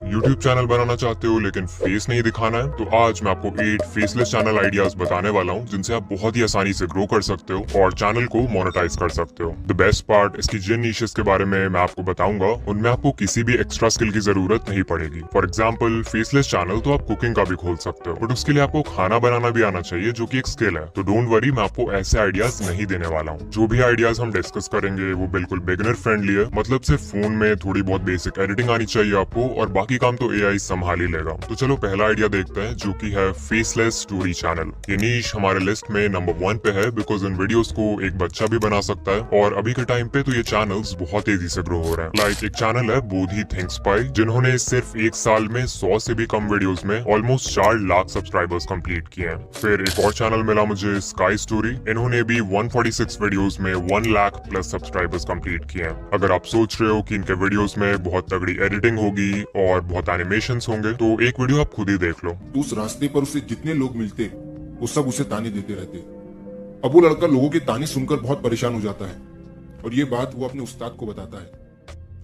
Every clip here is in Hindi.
यूट्यूब चैनल बनाना चाहते हो लेकिन फेस नहीं दिखाना है, तो आज मैं आपको 8 फेसलेस चैनल आइडियाज बताने वाला हूँ जिनसे आप बहुत ही आसानी से ग्रो कर सकते हो और चैनल को मोनेटाइज कर सकते हो। द बेस्ट पार्ट, इसकी जिन नीशेस के बारे में मैं आपको बताऊंगा उनमें आपको किसी भी एक्स्ट्रा स्किल की जरूरत नहीं पड़ेगी। फॉर एग्जाम्पल, फेसलेस चैनल तो आप कुकिंग का भी खोल सकते हो, बट उसके लिए आपको खाना बनाना भी आना चाहिए जो की एक स्किल है। तो डोंट वरी, मैं आपको ऐसे आइडियाज नहीं देने वाला हूँ। जो भी आइडियाज हम डिस्कस करेंगे वो बिल्कुल बिगिनर फ्रेंडली है, मतलब सिर्फ फोन में थोड़ी बहुत बेसिक एडिटिंग आनी चाहिए आपको और बाकी काम तो एआई संभाल ही लेगा। तो चलो पहला आइडिया देखते हैं, जो कि है फेसलेस स्टोरी चैनल। ये नीश हमारे लिस्ट में नंबर 1 पे है बिकॉज इन वीडियोस को एक बच्चा भी बना सकता है और अभी के टाइम पे तो ये चैनल्स बहुत तेजी से ग्रो हो रहे हैं। लाइक एक चैनल है बोधी थिंक्स पाई, जिन्होंने सिर्फ एक साल में 100 से भी कम वीडियोस में ऑलमोस्ट 4 लाख सब्सक्राइबर्स कंप्लीट किए हैं। फिर एक और चैनल मिला मुझे, स्काई स्टोरी। इन्होंने भी 146 वीडियोस में 1 लाख प्लस सब्सक्राइबर्स कंप्लीट किए हैं। अगर आप सोच रहे हो कि इनके वीडियोस में बहुत तगड़ी एडिटिंग होगी और बहुत एनिमेशंस होंगे, तो एक वीडियो आप खुद ही देख लो। उस रास्ते पर उसे जितने लोग मिलते वो सब उसे ताने देते रहते। अब वो लड़का लोगों के ताने सुनकर बहुत परेशान हो जाता है और ये बात वो अपने उस्ताद को बताता है।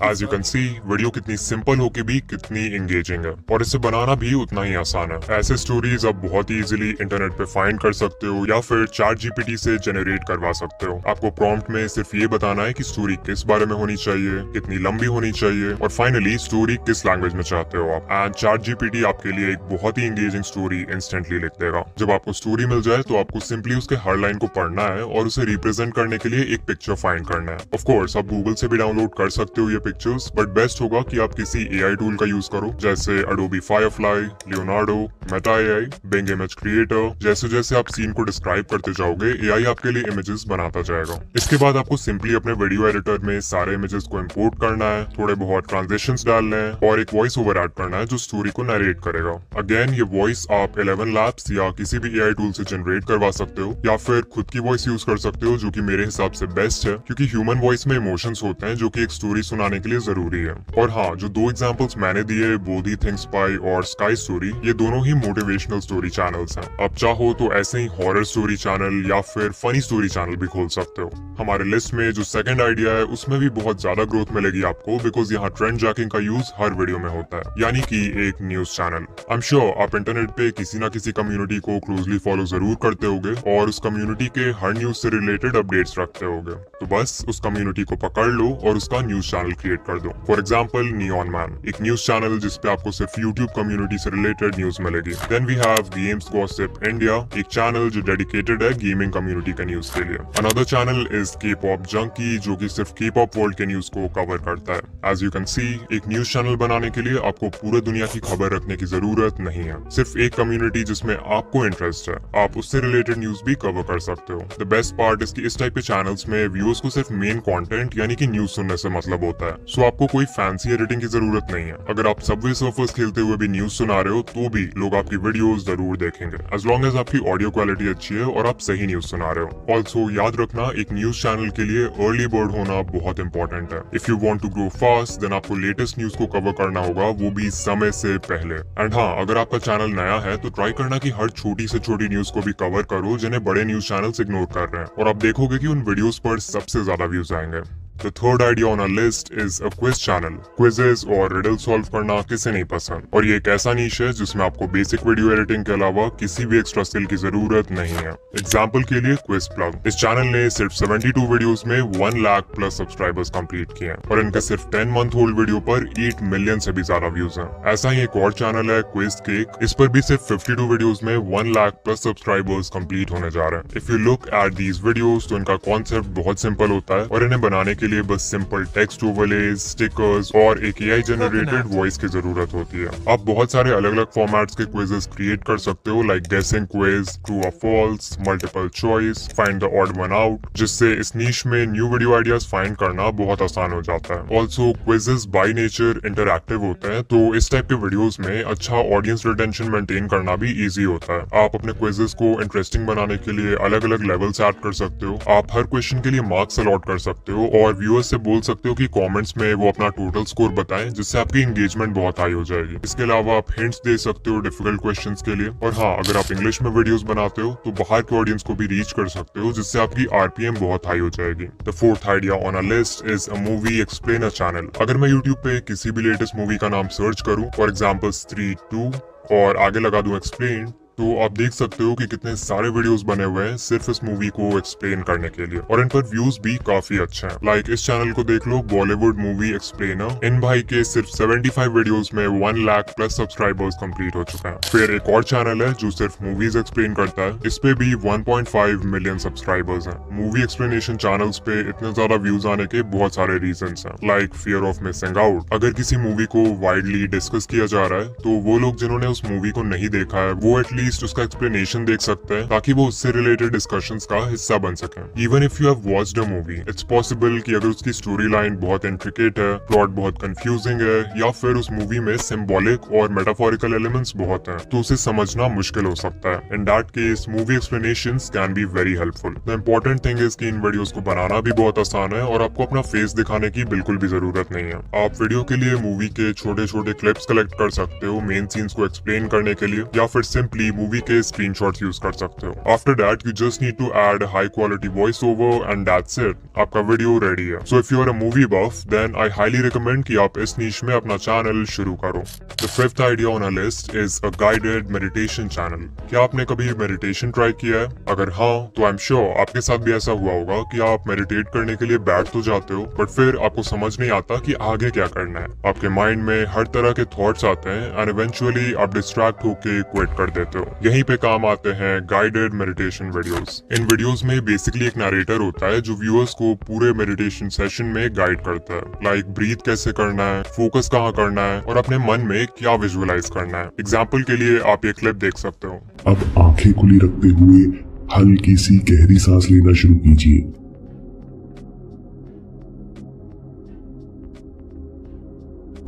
As you can see, video कितनी सिंपल हो के भी कितनी एंगेजिंग है और इसे बनाना भी उतना ही आसान है। ऐसे स्टोरीज आप बहुत ही इजीली इंटरनेट पे फाइंड कर सकते हो या फिर चैट जीपीटी से जनरेट करवा सकते हो। आपको प्रॉम्प्ट में सिर्फ ये बताना है कि स्टोरी किस बारे में होनी चाहिए, कितनी लंबी होनी चाहिए और फाइनली स्टोरी किस लैंग्वेज में चाहते हो आप। एंड चैट जीपीटी आपके लिए एक बहुत ही एंगेजिंग स्टोरी इंस्टेंटली लिख देगा। जब आपको स्टोरी मिल जाए तो आपको सिंपली उसके हर लाइन को पढ़ना है और उसे रिप्रेजेंट करने के लिए एक पिक्चर फाइंड करना है। ऑफ कोर्स आप गूगल से भी डाउनलोड कर सकते हो ये पिक्चर्स, बट बेस्ट होगा कि आप किसी एआई टूल का यूज करो, जैसे Adobe Firefly, Leonardo, Meta AI, Bing image creator. जैसे जैसे आप सीन को डिस्क्राइब करते जाओगे, एआई आपके लिए इमेजेस बनाता जाएगा। इसके बाद आपको सिंपली अपने वीडियो एडिटर में सारे इमेजेस को इंपोर्ट करना है, थोड़े बहुत ट्रांजिशंस डालने हैं और एक वॉइस ओवर ऐड करना है जो स्टोरी को नरेट करेगा। अगेन ये वॉइस आप 11 लैब्स या किसी भी एआई टूल से जनरेट करवा सकते हो या फिर खुद की वॉइस यूज कर सकते हो, जो कि मेरे हिसाब से बेस्ट है क्योंकि ह्यूमन वॉइस में इमोशंस होते हैं जो कि एक स्टोरी सुनाने के लिए जरूरी है। और हाँ, जो 2 एग्जांपल्स मैंने दिए, बोधी थिंक्स पाई और स्काई स्टोरी, ये दोनों ही मोटिवेशनल स्टोरी चैनल्स हैं। आप चाहो तो ऐसे ही हॉरर स्टोरी चैनल या फिर फनी स्टोरी चैनल भी खोल सकते हो। हमारे लिस्ट में जो सेकंड आइडिया है उसमें भी बहुत ज्यादा ग्रोथ मिलेगी आपको बिकॉज यहाँ ट्रेंड जैकिंग का यूज हर वीडियो में होता है, यानी कि एक news channel. I am sure आप इंटरनेट पे किसी ना किसी कम्युनिटी को क्लोजली फॉलो जरूर करते होगे और उस कम्युनिटी के हर न्यूज से रिलेटेड अपडेट्स रखते होगे। तो बस उस कम्युनिटी को पकड़ लो और उसका न्यूज चैनल क्रिएट कर दो। फॉर एग्जाम्पल, नियॉन मैन, एक न्यूज चैनल जिसपे आपको सिर्फ यूट्यूब कम्युनिटी से रिलेटेड न्यूज मिलेगी। Then we have games gossip India, एक चैनल जो डेडिकेटेड है गेमिंग कम्युनिटी के न्यूज के लिए। Another channel is K pop junkie, जो कि सिर्फ के पॉप वर्ल्ड के न्यूज को कवर करता है। एज यू कैन सी, एक न्यूज चैनल बनाने के लिए आपको पूरे दुनिया की खबर रखने की जरूरत नहीं है। सिर्फ एक कम्युनिटी जिसमें आपको इंटरेस्ट है, आप उससे रिलेटेड न्यूज भी कवर कर सकते हो। द बेस्ट पार्ट इसकी इस टाइप के चैनल्स में व्यूअर्स को सिर्फ मेन कंटेंट यानी कि न्यूज सुनने से मतलब होता है, सो आपको कोई फैंसी एडिटिंग की जरूरत नहीं है। अगर आप सबवे सर्फर्स खेलते हुए भी न्यूज सुना रहे हो तो भी लोग आपकी वीडियोस जरूर देखेंगे, एज लॉन्ग एज आपकी ऑडियो क्वालिटी अच्छी है और आप सही न्यूज सुना रहे हो। ऑल्सो याद रखना, एक न्यूज चैनल के लिए अर्ली बर्ड होना बहुत इंपॉर्टेंट है। If you want to grow fast then आपको लेटेस्ट न्यूज को कवर करना होगा, वो भी समय से पहले। एंड हाँ, अगर आपका चैनल नया है तो ट्राई करना कि हर छोटी से छोटी न्यूज को भी कवर करो जिन्हें बड़े न्यूज चैनल्स इग्नोर कर रहे हैं, और आप देखोगे कि उन वीडियोस पर सबसे ज्यादा व्यूज आएंगे। The third idea on our list is a quiz channel. Quizzes और riddle solve करना किसे नहीं पसंद, और ये एक ऐसा नीश है जिसमें आपको बेसिक वीडियो एडिटिंग के अलावा किसी भी एक्स्ट्रा स्किल की जरूरत नहीं है। एग्जाम्पल के लिए क्विज प्लग, इस चैनल ने सिर्फ 72 वीडियोस में 1 लाख प्लस सब्सक्राइबर्स कंप्लीट किए हैं और इनके सिर्फ 10 मंथ ओल्ड वीडियो पर 8 मिलियन से भी ज्यादा व्यूज हैं। ऐसा ही एक और चैनल है क्विज केक, इस पर भी सिर्फ 52 वीडियोस में 1 लाख प्लस सब्सक्राइबर्स कंप्लीट होने जा रहे हैं। If you look at these videos तो इनका कॉन्सेप्ट बहुत सिंपल होता है और इन्हें बनाने के लिए बस सिंपल टेक्स्ट ओवरलेज, स्टिकर्स और एक एआई जनरेटेड वॉइस की जरूरत होती है। आप बहुत सारे अलग अलग फॉर्मेट्स के क्विजेस क्रिएट कर सकते हो, लाइक गेसिंग क्विज, ट्रू और false, multiple choice, find the odd one out, जिससे इस नीश में न्यू वीडियो आइडियाज फाइंड करना बहुत आसान हो जाता है। Also quizzes by nature interactive होते हैं, तो इस टाइप के वीडियोस में अच्छा ऑडियंस रिटेंशन मेंटेन करना भी इजी होता है। आप अपने क्विजेस को इंटरेस्टिंग बनाने के लिए अलग अलग लेवल्स ऐड कर सकते हो, आप हर क्वेश्चन के लिए मार्क्स अलॉट कर सकते हो और व्यूअर्स से बोल सकते हो कि कमेंट्स में वो अपना टोटल स्कोर बताएं, जिससे आपकी एंगेजमेंट बहुत हाई हो जाएगी। इसके अलावा आप हिंट्स दे सकते हो डिफिकल्ट क्वेश्चंस के लिए। और हाँ, अगर आप इंग्लिश में वीडियोस बनाते हो तो बाहर के ऑडियंस को भी रीच कर सकते हो, जिससे आपकी आरपीएम बहुत हाई हो जाएगी। The fourth idea on a list is a movie explainer channel. अगर मैं यूट्यूब पे किसी भी लेटेस्ट मूवी का नाम सर्च करूँ, फॉर एग्जाम्पल स्त्री 2, और आगे लगा दूं एक्सप्लेन, तो आप देख सकते हो कि कितने सारे वीडियोस बने हुए हैं सिर्फ इस मूवी को एक्सप्लेन करने के लिए, और इन पर व्यूज भी काफी अच्छे हैं। लाइक इस चैनल को देख लो, बॉलीवुड मूवी एक्सप्लेनर। इन भाई के सिर्फ 75 वीडियोस में 1 लाख प्लस सब्सक्राइबर्स कंप्लीट हो चुके हैं। फिर एक और चैनल है जो सिर्फ मूवीज एक्सप्लेन करता है, इस पे भी 1.5 मिलियन सब्सक्राइबर्स हैं। मूवी एक्सप्लेनेशन चैनल्स पे इतने ज्यादा व्यूज आने के बहुत सारे रीजंस हैं, like fear of missing out. अगर किसी मूवी को वाइडली डिस्कस किया जा रहा है तो वो लोग जिन्होंने उस मूवी को नहीं देखा है वो एटलीस्ट उसका एक्सप्लेनेशन देख सकते हैं, ताकि वो उससे रिलेटेड डिस्कशंस का हिस्सा बन सके। Even if you have watched a movie, it's possible कि अगर उसकी स्टोरी लाइन बहुत इंट्रिकेट है, प्लॉट बहुत कंफ्यूजिंग है, या फिर उस मूवी में सिंबॉलिक और मेटाफोरिकल एलिमेंट्स बहुत हैं, तो उसे समझना मुश्किल हो सकता है। In that case movie explanations can be very helpful. The important thing is कि इन वीडियोस को बनाना भी बहुत आसान है और आपको अपना फेस दिखाने की बिल्कुल भी जरूरत नहीं है। आप वीडियो के लिए मूवी के छोटे छोटे क्लिप्स कलेक्ट कर सकते हो मेन सीन्स को एक्सप्लेन करने के लिए, या फिर सिंपली मूवी के स्क्रीनशॉट्स यूज कर सकते हो। After that you just need to add high quality voice over and that's it, आपका वीडियो रेडी है। So if you are a movie buff then I highly recommend कि आप इस नीश में अपना चैनल शुरू करो। The fifth idea on a list is a guided meditation channel. क्या आपने कभी मेडिटेशन ट्राई किया है? अगर हाँ, तो आई एम श्योर आपके साथ भी ऐसा हुआ होगा कि आप मेडिटेट करने के लिए बैठ तो जाते हो, बट फिर आपको समझ नहीं आता कि आगे क्या करना है। आपके माइंड में हर तरह के थॉट्स आते हैं एंड इवेंचुअली आप डिस्ट्रैक्ट होके क्विट कर देते हो। यहीं पे काम आते हैं गाइडेड मेडिटेशन वीडियोस। इन वीडियोस में बेसिकली एक नरेटर होता है जो व्यूअर्स को पूरे मेडिटेशन सेशन में गाइड करता है, लाइक ब्रीथ कैसे करना है, फोकस कहाँ करना है, और अपने मन में क्या विजुअलाइज करना है। एग्जाम्पल के लिए आप ये क्लिप देख सकते हो। अब आंखें खुली रखते हुए हल्की सी गहरी सांस लेना शुरू कीजिए।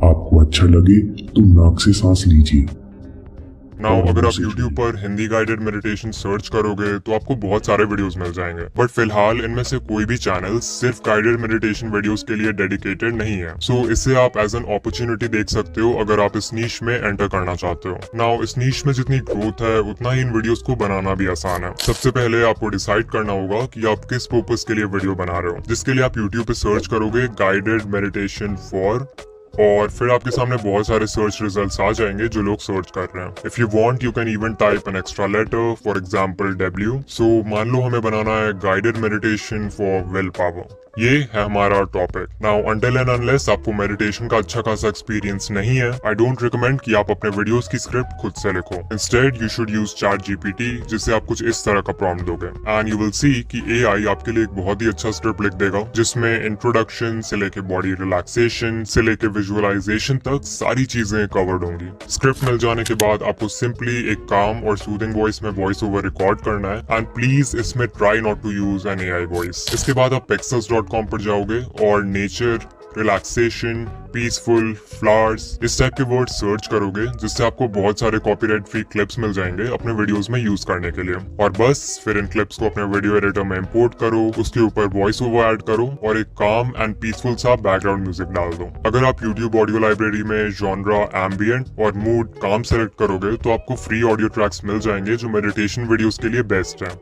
आपको अच्छा लगे तो नाक से सांस लीजिए। नाउ अगर आप YouTube पर हिंदी गाइडेड मेडिटेशन सर्च करोगे तो आपको बहुत सारे वीडियोस मिल जाएंगे, बट फिलहाल इनमें से कोई भी चैनल सिर्फ गाइडेड मेडिटेशन वीडियोस के लिए डेडिकेटेड नहीं है। सो इसे आप एज एन अपॉर्चुनिटी देख सकते हो अगर आप इस नीश में एंटर करना चाहते हो। नाउ इस नीश में जितनी ग्रोथ है उतना ही इन वीडियोस को बनाना भी आसान है। सबसे पहले आपको डिसाइड करना होगा कि आप किस पर्पस के लिए वीडियो बना रहे हो, जिसके लिए आप YouTube पे सर्च करोगे गाइडेड मेडिटेशन फॉर, और फिर आपके सामने बहुत सारे सर्च रिजल्ट्स आ जाएंगे जो लोग सर्च कर रहे हैं। If you want you can even type an extra letter, for example W। So मान लो हमें बनाना है guided meditation for will power. ये है हमारा topic. Now until and unless आपको मेडिटेशन का अच्छा खासा एक्सपीरियंस नहीं है, आई डोंट रिकमेंड कि आप अपने वीडियोस की स्क्रिप्ट खुद से लिखो। Instead you should use ChatGPT, जिससे आप कुछ इस तरह का प्रॉम्प्ट दोगे एंड यू विल सी कि AI आपके लिए एक बहुत ही अच्छा स्क्रिप्ट लिख देगा, जिसमें इंट्रोडक्शन से लेके बॉडी रिलैक्सेशन से लेके विजुअलाइजेशन तक सारी चीजें कवर्ड होंगी। स्क्रिप्ट मिल जाने के बाद आपको सिंपली एक काम और सूदिंग वॉइस में वॉइस ओवर रिकॉर्ड करना है, एंड प्लीज इसमें try not to use an AI voice. इसके बाद आप pexels.com पर जाओगे और नेचर, रिलैक्सेशन, पीसफुल, फ्लावर्स इस टाइप के वर्ड सर्च करोगे, जिससे आपको बहुत सारे कॉपीराइट फ्री क्लिप्स मिल जाएंगे अपने वीडियोस में यूज करने के लिए। और बस फिर इन क्लिप्स को अपने वीडियो एडिटर में इंपोर्ट करो, उसके ऊपर वॉइस ओवर ऐड करो और एक काम एंड पीसफुल सा बैकग्राउंड म्यूजिक डाल दो। अगर आप YouTube ऑडियो लाइब्रेरी में जॉनरा, एम्बिएंट और मूड काम सेलेक्ट करोगे तो आपको फ्री ऑडियो ट्रैक्स मिल जाएंगे जो मेडिटेशन वीडियोस के लिए बेस्ट है।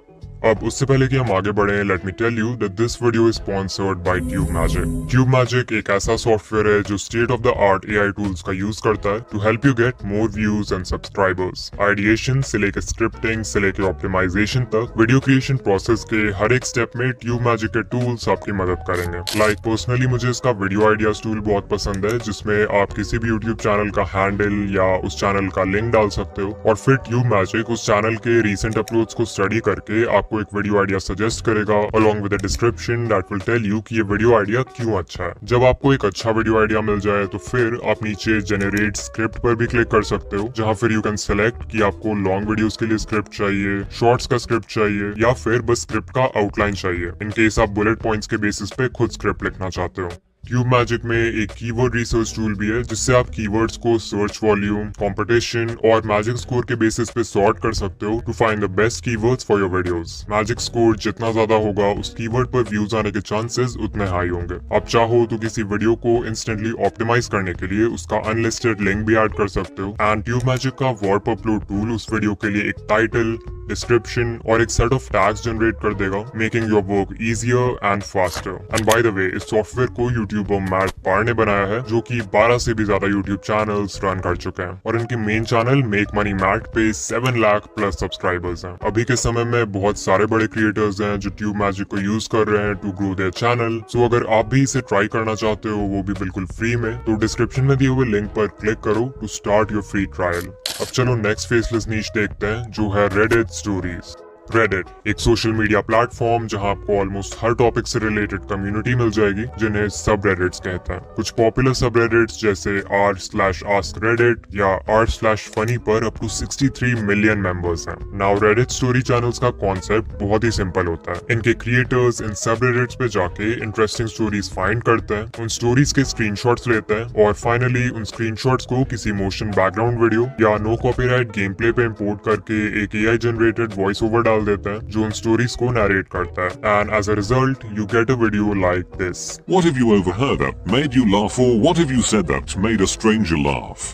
अब उससे पहले कि हम आगे बढ़े, let me tell you that this video is sponsored by TubeMagic। TubeMagic एक ऐसा सॉफ्टवेयर है जो state of the art AI tools का यूज करता है to help you get more views and subscribers. Ideation से लेकर स्क्रिप्टिंग से लेकर ऑप्टिमाइजेशन तक वीडियो क्रिएशन प्रोसेस के हर एक स्टेप में TubeMagic के टूल्स आपकी मदद करेंगे। लाइक पर्सनली मुझे इसका वीडियो आइडियाज टूल बहुत पसंद है, जिसमें आप किसी भी YouTube चैनल का हैंडल या उस चैनल का लिंक डाल सकते हो और फिर TubeMagic उस चैनल के रिसेंट अपलोड्स को स्टडी करके आपको एक वीडियो आइडिया सजेस्ट करेगा along with a description that will tell you कि ये वीडियो आइडिया क्यों अच्छा है। जब आपको एक अच्छा वीडियो आइडिया मिल जाए तो फिर आप नीचे जनरेट स्क्रिप्ट पर भी क्लिक कर सकते हो, जहां फिर यू कैन सेलेक्ट कि आपको लॉन्ग वीडियोस के लिए स्क्रिप्ट चाहिए, शॉर्ट्स का स्क्रिप्ट चाहिए, या फिर बस स्क्रिप्ट का आउटलाइन चाहिए इन केस आप बुलेट पॉइंट्स के बेसिस पे खुद स्क्रिप्ट लिखना चाहते हो। ट्यूब मैजिक में एक कीवर्ड रिसर्च टूल भी है जिससे आप कीवर्ड्स को सर्च वॉल्यूम, कंपटीशन और मैजिक स्कोर के बेसिस पे सॉर्ट कर सकते हो to find the best keywords for your videos. Magic score जितना ज्यादा होगा उस कीवर्ड पर व्यूज आने के चांसेस उतने हाई होंगे। आप चाहो तो किसी वीडियो को इंस्टेंटली ऑप्टिमाइज करने के लिए उसका अनलिस्टेड लिंक भी ऐड कर सकते हो। एंड ट्यूब मैजिक का वार्प अपलोड टूल उस वीडियो के लिए एक टाइटल, डिस्क्रिप्शन और एक सेट ऑफ टैग्स जनरेट कर देगा, making your work easier and faster. And by the way, इस सॉफ्टवेयर को यूट्यूबर मैट पार ने बनाया है जो कि 12 से भी ज्यादा यूट्यूब चैनल्स रन कर चुके हैं और इनके main channel make money Matt पे 7 लाख प्लस सब्सक्राइबर्स हैं। अभी के समय में बहुत सारे बड़े क्रिएटर्स हैं जो ट्यूब मैजिक को यूज कर रहे हैं टू ग्रो देयर चैनल। सो अगर आप भी इसे ट्राई करना चाहते हो, वो भी बिल्कुल फ्री में, तो डिस्क्रिप्शन में दिए हुए लिंक पर क्लिक करो to start your free trial. अब चलो नेक्स्ट फेसलेस नीश देखते हैं जो है रेडिट स्टोरीज। रेडिट एक सोशल मीडिया प्लेटफॉर्म जहां आपको ऑलमोस्ट हर टॉपिक से रिलेटेड कम्युनिटी मिल जाएगी जिन्हें सब रेडिट्स कहते हैं। कुछ पॉपुलर सब रेडिट्स जैसे r/askreddit या r/funny पर अप टू 63 मिलियन मेंबर्स हैं। नाउ रेडिट स्टोरी चैनल्स का कॉन्सेप्ट बहुत ही सिंपल होता है। इनके क्रिएटर्स इन सब रेडिट्स पे जाके इंटरेस्टिंग स्टोरीज फाइंड करते हैं, उन स्टोरीज के स्क्रीनशॉट्स लेते हैं और फाइनली उन स्क्रीनशॉट्स को किसी मोशन बैकग्राउंड वीडियो या नो कॉपीराइट गेम प्ले पे इम्पोर्ट करके एक AI जनरेटेड वॉइस ओवर डाल देते हैं जो उन स्टोरीज को नरेट करता है। And as a result you get a video like this. What have you overheard that made you laugh, or what have you said that made a stranger laugh?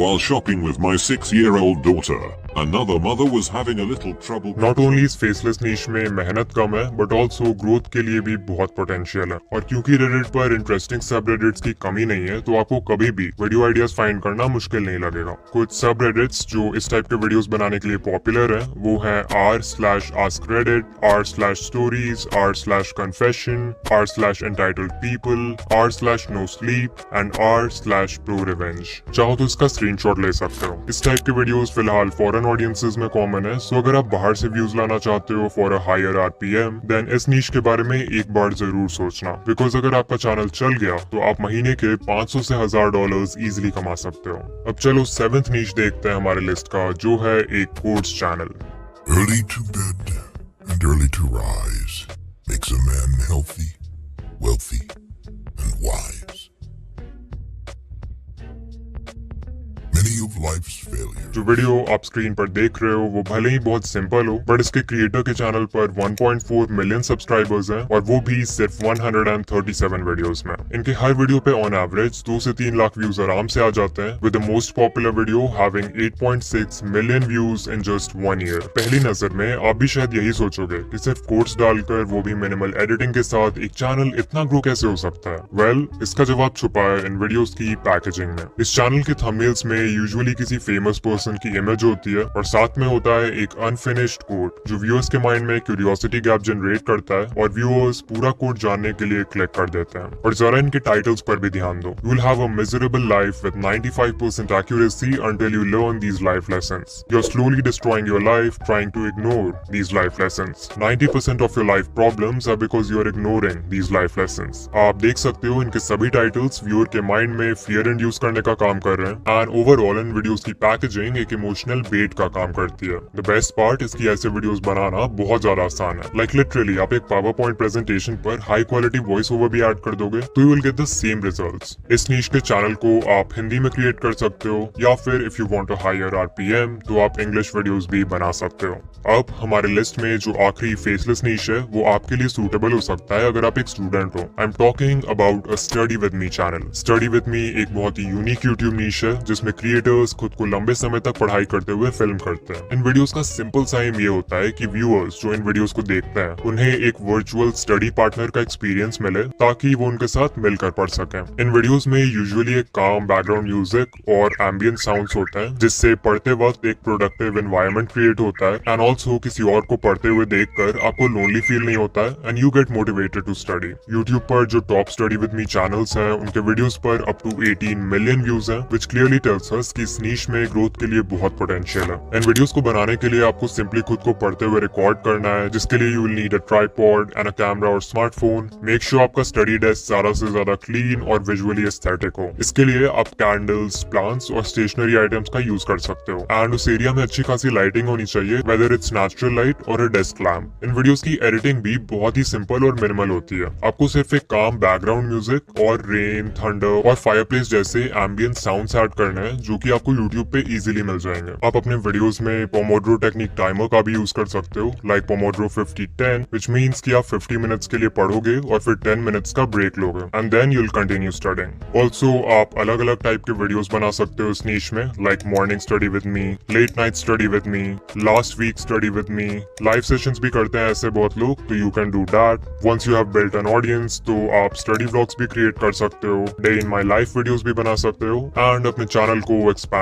While shopping with my 6-year-old daughter, another mother was having a little trouble. Not only इस फेसलेस नीश में मेहनत कम है बट ऑल्सो ग्रोथ के लिए भी बहुत पोटेंशियल है। और क्योंकि रेडिट पर इंटरेस्टिंग सब रेडिट्स की कमी नहीं है तो आपको कभी भी वीडियो आइडियाज फाइंड करना मुश्किल नहीं लगेगा। कुछ सब रेडिट्स जो इस टाइप के वीडियोस बनाने के लिए पॉपुलर है वो है r/askreddit, r/stories, r/confession, r/entitled people, r/nosleep and r/prorevenge। चाहो तो इसका स्क्रीनशॉट ले सकते हो। इस टाइप के वीडियोस फिलहाल फॉरेन ऑडियंसेस में कॉमन है, सो अगर आप बाहर से व्यूज लाना चाहते हो for a higher RPM then इस नीश के बारे में एक बार जरूर सोचना, बिकॉज अगर आपका चैनल चल गया तो आप महीने के 500 से $1000 इजीली कमा सकते हो। अब चलो 7th नीश देखते हैं हमारे लिस्ट का जो है एक course channel. Early to bed and early to rise makes a man healthy, wealthy, and wise. Many of life's failures जो वीडियो आप स्क्रीन पर देख रहे हो वो भले ही बहुत सिंपल हो बट इसके क्रिएटर के चैनल पर 1.4 मिलियन सब्सक्राइबर्स हैं और वो भी सिर्फ 137 वीडियोस में। इनके हर वीडियो पे ऑन एवरेज 2 से 3 लाख व्यूज आराम से आ जाते हैं, with the most popular video having 8.6 million views in just 1 year. पहली नजर में आप भी शायद यही सोचोगे कि सिर्फ कोट्स डालकर वो भी मिनिमल एडिटिंग के साथ एक चैनल इतना ग्रो कैसे हो सकता है। वेल, इसका जवाब छुपा है इन वीडियोस की पैकेजिंग में। इस चैनल के थंबनेल्स में यूजुअली किसी फेमस पर्सन की इमेज होती है और साथ में होता है एक अनफिनिश्ड कोड जो व्यूअर्स के माइंड में क्यूरियोसिटी गैप जनरेट करता है और व्यूअर्स पूरा कोड जानने के लिए क्लिक कर देते हैं। और जरा इनके टाइटल्स पर भी ध्यान दो। You will have a miserable life with 95% accuracy until you learn these life lessons. You're slowly destroying your life trying to ignore these life lessons. 90% of your life problems are because you're ignoring these life lessons. आप देख सकते हो इनके सभी टाइटल्स व्यूअर के माइंड में फियर इंड्यूस करने का काम कर रहे हैं एंड ओवरऑल इन वीडियोस की पैकेजिंग एक इमोशनल बेट का काम करती है। द बेस्ट पार्ट, इसकी ऐसे वीडियोस बनाना बहुत ज्यादा आसान है। लाइक लिटरली आप एक पावर पॉइंट प्रेजेंटेशन पर हाई क्वालिटी वॉइस ओवर भी ऐड कर दोगे तो you will get the same results. इस नीश के चैनल को आप हिंदी में क्रिएट कर सकते हो या फिर if you want a higher RPM तो आप इंग्लिश वीडियोस भी बना सकते हो। अब हमारे लिस्ट में जो आखिरी फेसलेस नीश है वो आपके लिए सूटेबल हो सकता है अगर आप एक स्टूडेंट हो। I am talking about a study with me channel. Study with मी एक बहुत ही यूनिक यूट्यूब नीश है जिसमें क्रिएटर्स खुद को लंबे समय तक पढ़ाई करते हुए फिल्म करते हैं। इन वीडियोस का सिंपल सा एम ये होता है कि व्यूअर्स जो इन वीडियोस को देखते हैं उन्हें एक वर्चुअल स्टडी पार्टनर का एक्सपीरियंस मिले ताकि वो उनके साथ मिलकर पढ़ सकें। इन वीडियोस में यूजुअली एक काम बैकग्राउंड म्यूजिक और एम्बियंट साउंड्स होता है जिससे पढ़ते वक्त एक प्रोडक्टिव एनवायरनमेंट क्रिएट होता है एंड ऑल्सो किसी और को पढ़ते हुए देखकर आपको लोनली फील नहीं होता है and you get motivated to study. YouTube पर जो top study with me channels हैं उनके वीडियोस पर अप टू 18 मिलियन व्यूज हैं, व्हिच क्लियरली टेल्स अस कि कि इस नीश में ग्रोथ के लिए बहुत पोटेंशियल है। इन वीडियोस को बनाने के लिए आपको सिंपली खुद को पढ़ते हुए रिकॉर्ड करना है, जिसके लिए you will need a tripod and a camera और स्मार्टफोन। मेक श्योर आपका स्टडी डेस्क ज्यादा से ज्यादा क्लीन और विजुअली एस्थेटिक हो। इसके लिए आप कैंडल्स, प्लांट्स और स्टेशनरी आइटम्स का यूज कर सकते हो। एंड उस एरिया में अच्छी खासी लाइटिंग होनी चाहिए, वेदर इट्स नेचुरल लाइट और अ डेस्क लैम्प। इन वीडियोस की एडिटिंग भी बहुत ही सिंपल और मिनिमल होती है। आपको सिर्फ एक काम बैकग्राउंड म्यूजिक और रेन, थंडर और फायरप्लेस जैसे एम्बियंट साउंड्स ऐड करने हैं, जो कि आपको यूट्यूब पे इजीली मिल जाएंगे। आप अपने वीडियोस में पोमोड्रो टेक्निक टाइमर का भी यूज कर सकते हो, लाइक पोमोड्रो 50-10, व्हिच मींस कि आप 50 मिनट्स के लिए पढ़ोगे और फिर 10 मिनट्स का ब्रेक लोगे and then you will continue studying. Also आप अलग अलग टाइप के वीडियोस बना सकते हो इस नीश में, like morning study with me, late night study with me, last week study with me. Live sessions भी करते हैं ऐसे बहुत लोग, तो you can do that. Once you have built an audience, तो आप स्टडी व्लॉग्स भी क्रिएट कर सकते हो, day in my life videos भी बना सकते हो एंड अपने चैनल को एक्सपैंड